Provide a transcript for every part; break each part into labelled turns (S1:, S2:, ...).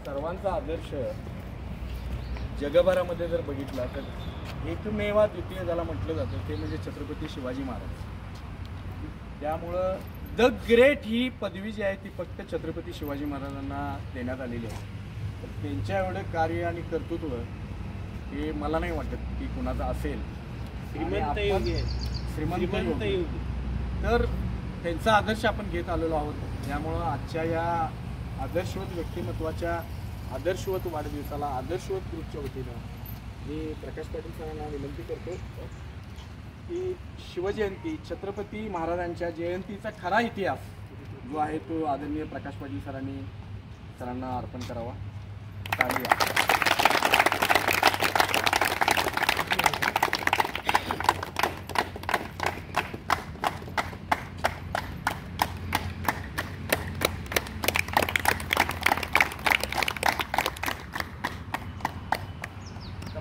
S1: सर्वांचा आदर्श जगभरामध्ये जर बघितला तर एकमेव द्वितीय ज्याला म्हटलं जातं ते म्हणजे छत्रपती शिवाजी महाराज। त्यामुळं द ग्रेट ही पदवी जी आहे ती फक्त छत्रपती शिवाजी महाराजांना देण्यात आलेली आहे। तर त्यांच्या एवढं कार्य आणि कर्तृत्व हे मला नाही वाटत की कुणाचं असेल।
S2: श्रीमंत योगी
S1: तर त्यांचा आदर्श आपण घेत आलेलो आहोत। त्यामुळं आजच्या या आदर्शवत व्यक्तिमत्वाच्या आदर्शवत वाढदिवसाला आदर्शवत ग्रुपच्या वतीनं मी प्रकाश पाटील सरांना विनंती करतो की शिवजयंती छत्रपती महाराजांच्या जयंतीचा खरा इतिहास जो आहे तो आदरणीय प्रकाश पाटील सरांना अर्पण करावा। चालूया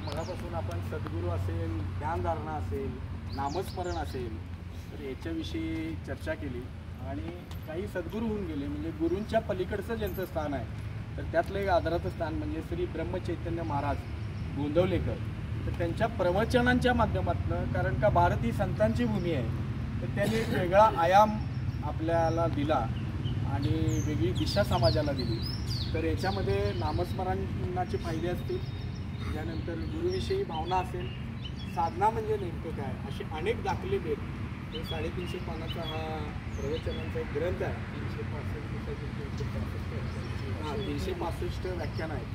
S1: मगापासून आपण सद्गुरू असेल, ध्यानधारणा असेल, नामस्मरण असेल तर याच्याविषयी चर्चा केली आणि काही सद्गुरू होऊन गेले म्हणजे गुरूंच्या पलीकडचं ज्यांचं स्थान आहे तर त्यातलं एक आदराचं स्थान म्हणजे श्री ब्रह्मचैतन्य महाराज गोंदवलेकर। तर त्यांच्या प्रवचनांच्या माध्यमातून कारण का भारत ही संतांची भूमी आहे तर त्यांनी एक वेगळा आयाम आपल्याला दिला आणि वेगळी दिशा समाजाला दिली। तर याच्यामध्ये नामस्मरणाचे फायदे असतील, त्यानंतर गुरुविषयी भावना असेल, साधना म्हणजे नेमकं काय असे अनेक दाखले देत 350 पानाचा हा प्रवचनांचा एक ग्रंथ आहे। 365 व्याख्यान आहेत।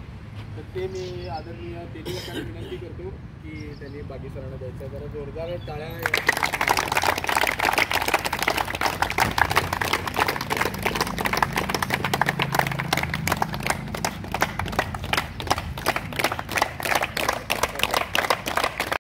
S1: तर ते मी आदरणीय तेली लोकांना विनंती करतो की त्यांनी बागी सरांना द्यायचं। जरा जोरदार टाळ्या